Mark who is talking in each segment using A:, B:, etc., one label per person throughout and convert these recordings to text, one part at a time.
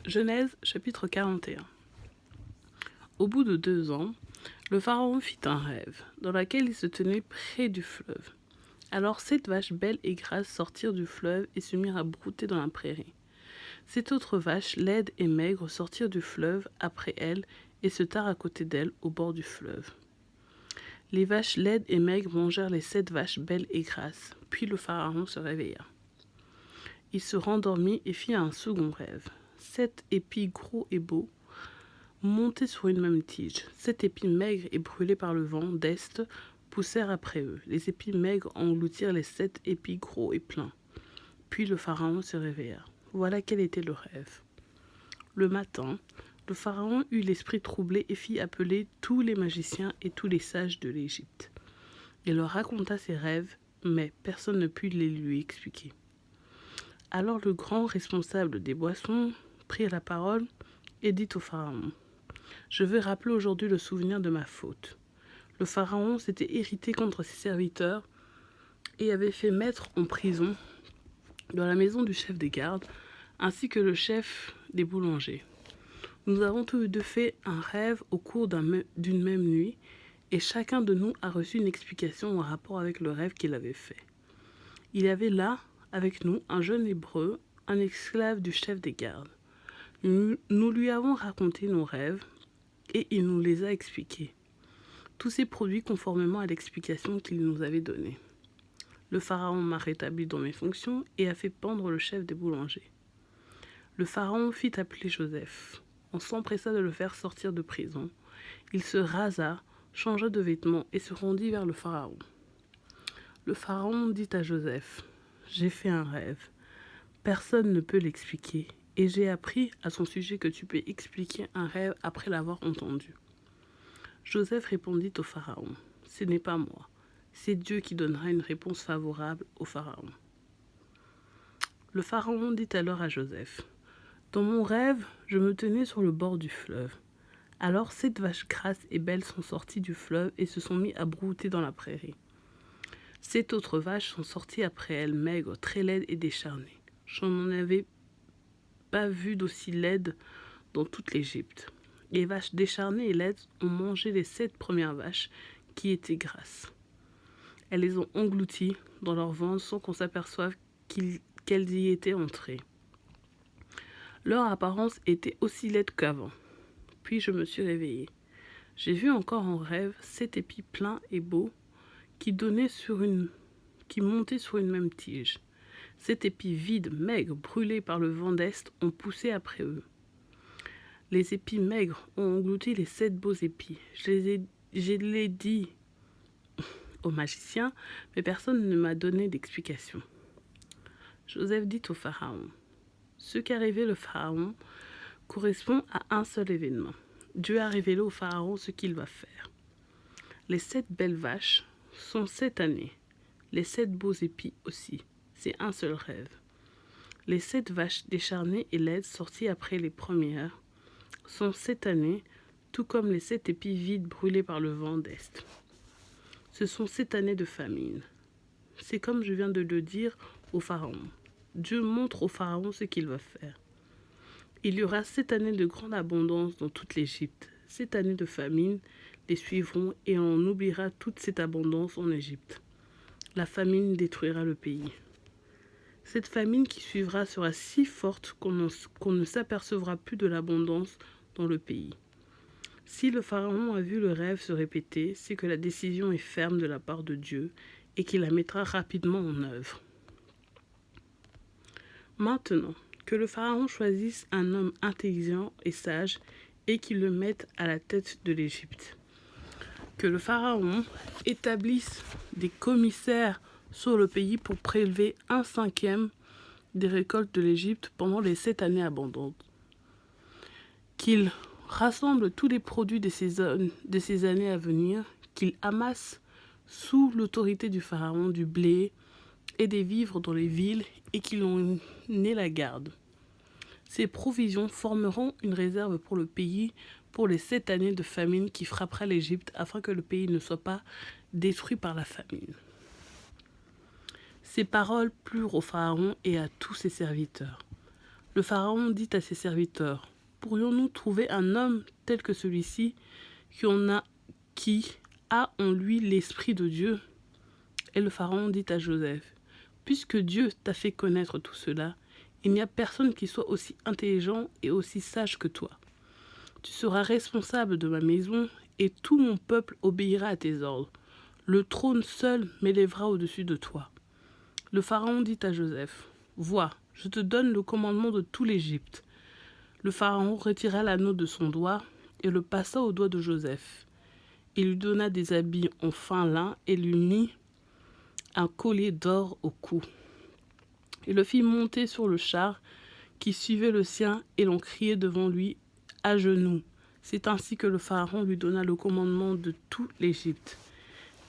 A: Genèse chapitre 41. Au bout de 2 ans, le pharaon fit un rêve, dans lequel il se tenait près du fleuve. Alors 7 vaches belles et grasses sortirent du fleuve et se mirent à brouter dans la prairie. 7 autres vaches laides et maigres sortirent du fleuve après elles et se tinrent à côté d'elles au bord du fleuve. Les vaches laides et maigres mangèrent les 7 vaches belles et grasses, puis le pharaon se réveilla. Il se rendormit et fit un second rêve. 7 épis gros et beaux montés sur une même tige. 7 épis maigres et brûlés par le vent d'est poussèrent après eux. Les épis maigres engloutirent les 7 épis gros et pleins. Puis le pharaon se réveilla. Voilà quel était le rêve. Le matin, le pharaon eut l'esprit troublé et fit appeler tous les magiciens et tous les sages de l'Égypte. Il leur raconta ses rêves, mais personne ne put les lui expliquer. Alors le grand responsable des boissons prit la parole et dit au pharaon: Je veux rappeler aujourd'hui le souvenir de ma faute. Le pharaon s'était irrité contre ses serviteurs et avait fait mettre en prison dans la maison du chef des gardes, ainsi que le chef des boulangers. Nous avons tous les deux fait un rêve au cours d'une même nuit, et chacun de nous a reçu une explication en rapport avec le rêve qu'il avait fait. Il y avait là, avec nous, un jeune hébreu, un esclave du chef des gardes. Nous lui avons raconté nos rêves, et il nous les a expliqués. Tout s'est produit conformément à l'explication qu'il nous avait donnée. Le pharaon m'a rétabli dans mes fonctions et a fait pendre le chef des boulangers. Le pharaon fit appeler Joseph. On s'empressa de le faire sortir de prison. Il se rasa, changea de vêtements et se rendit vers le pharaon. Le pharaon dit à Joseph: J'ai fait un rêve. Personne ne peut l'expliquer, et j'ai appris à son sujet que tu peux expliquer un rêve après l'avoir entendu. Joseph répondit au pharaon: Ce n'est pas moi, c'est Dieu qui donnera une réponse favorable au pharaon. Le pharaon dit alors à Joseph: Dans mon rêve, je me tenais sur le bord du fleuve. Alors 7 vaches grasses et belles sont sorties du fleuve et se sont mis à brouter dans la prairie. 7 autres vaches sont sorties après elles, maigres, très laides et décharnées. Je n'en avais pas vu d'aussi laides dans toute l'Égypte. Les vaches décharnées et laides ont mangé les 7 premières vaches qui étaient grasses. Elles les ont englouties dans leur ventre sans qu'on s'aperçoive qu'elles y étaient entrées. Leur apparence était aussi laide qu'avant. Puis je me suis réveillée. J'ai vu encore en rêve 7 épis pleins et beaux qui montaient sur une même tige. 7 épis vides, maigres, brûlés par le vent d'est, ont poussé après eux. Les épis maigres ont englouti les 7 beaux épis. Je l'ai dit aux magiciens, mais personne ne m'a donné d'explication. Joseph dit au pharaon: Ce qu'a rêvé le pharaon correspond à un seul événement. Dieu a révélé au pharaon ce qu'il va faire. Les 7 belles vaches sont 7 années. Les 7 beaux épis aussi. C'est un seul rêve. Les 7 vaches décharnées et laides sorties après les premières sont 7 années, tout comme les 7 épis vides brûlés par le vent d'est. Ce sont 7 années de famine. C'est comme je viens de le dire au pharaon. Dieu montre au pharaon ce qu'il va faire. Il y aura 7 années de grande abondance dans toute l'Égypte. 7 années de famine les suivront et on oubliera toute cette abondance en Égypte. La famine détruira le pays. Cette famine qui suivra sera si forte qu'on ne s'apercevra plus de l'abondance dans le pays. Si le pharaon a vu le rêve se répéter, c'est que la décision est ferme de la part de Dieu et qu'il la mettra rapidement en œuvre. Maintenant, que le pharaon choisisse un homme intelligent et sage et qu'il le mette à la tête de l'Égypte. Que le pharaon établisse des commissaires sur le pays pour prélever 1/5 des récoltes de l'Égypte pendant les 7 années abondantes. Qu'il rassemble tous les produits de ces années à venir, qu'il amasse sous l'autorité du pharaon du blé et des vivres dans les villes et qu'il en ait la garde. Ces provisions formeront une réserve pour le pays pour les 7 années de famine qui frappera l'Égypte afin que le pays ne soit pas détruit par la famine. Ces paroles plurent au pharaon et à tous ses serviteurs. Le Pharaon dit à ses serviteurs, « Pourrions-nous trouver un homme tel que celui-ci qui a en lui l'Esprit de Dieu ?» Et le Pharaon dit à Joseph, « Puisque Dieu t'a fait connaître tout cela, il n'y a personne qui soit aussi intelligent et aussi sage que toi. Tu seras responsable de ma maison et tout mon peuple obéira à tes ordres. Le trône seul m'élèvera au-dessus de toi. » Le Pharaon dit à Joseph, « Vois, je te donne le commandement de tout l'Égypte. » Le Pharaon retira l'anneau de son doigt et le passa au doigt de Joseph. Il lui donna des habits en fin lin et lui mit un collier d'or au cou. Il le fit monter sur le char qui suivait le sien et l'on criait devant lui à genoux. C'est ainsi que le Pharaon lui donna le commandement de tout l'Égypte.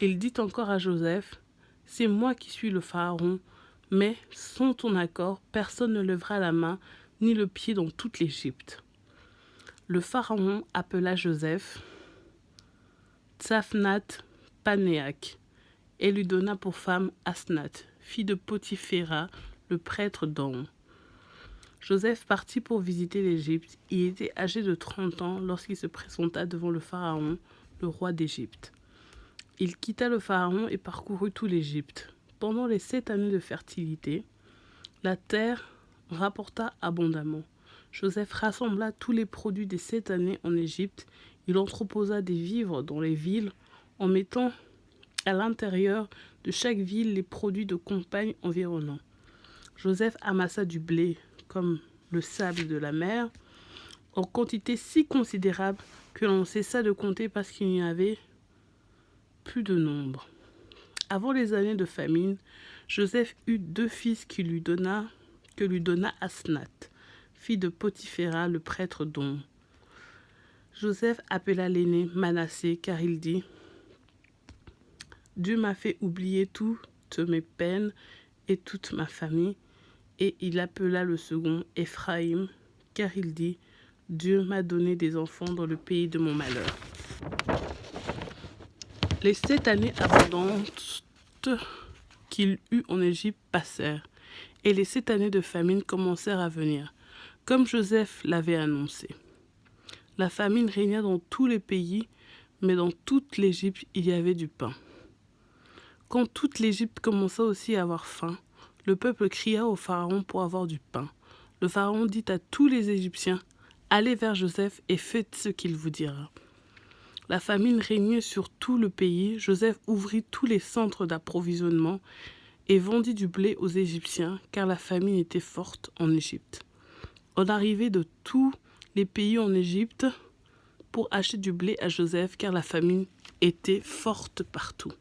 A: Il dit encore à Joseph, « C'est moi qui suis le Pharaon, mais sans ton accord, personne ne lèvera la main ni le pied dans toute l'Égypte. » Le Pharaon appela Joseph Tsaphnath Panéach et lui donna pour femme Asnath, fille de Potiphéra, le prêtre d'On. Joseph partit pour visiter l'Égypte. Il était âgé de 30 ans lorsqu'il se présenta devant le Pharaon, le roi d'Égypte. Il quitta le Pharaon et parcourut tout l'Égypte. Pendant les 7 années de fertilité, la terre rapporta abondamment. Joseph rassembla tous les produits des 7 années en Égypte. Il entreposa des vivres dans les villes en mettant à l'intérieur de chaque ville les produits de campagne environnants. Joseph amassa du blé comme le sable de la mer, en quantité si considérable que l'on cessa de compter parce qu'il n'y avait plus de nombre. Avant les années de famine, Joseph eut 2 fils que lui donna Asnath, fille de Potiphéra, le prêtre d'On. Joseph appela l'aîné Manassé, car il dit, « Dieu m'a fait oublier toutes mes peines et toute ma famille. » Et il appela le second Éphraïm, car il dit, « Dieu m'a donné des enfants dans le pays de mon malheur. » Les 7 années abondantes qu'il eut en Égypte passèrent, et les 7 années de famine commencèrent à venir, comme Joseph l'avait annoncé. La famine régna dans tous les pays, mais dans toute l'Égypte il y avait du pain. Quand toute l'Égypte commença aussi à avoir faim, le peuple cria au Pharaon pour avoir du pain. Le Pharaon dit à tous les Égyptiens, « Allez vers Joseph et faites ce qu'il vous dira. » La famine régnait sur tout le pays. Joseph ouvrit tous les centres d'approvisionnement et vendit du blé aux Égyptiens, car la famine était forte en Égypte. On arrivait de tous les pays en Égypte pour acheter du blé à Joseph, car la famine était forte partout.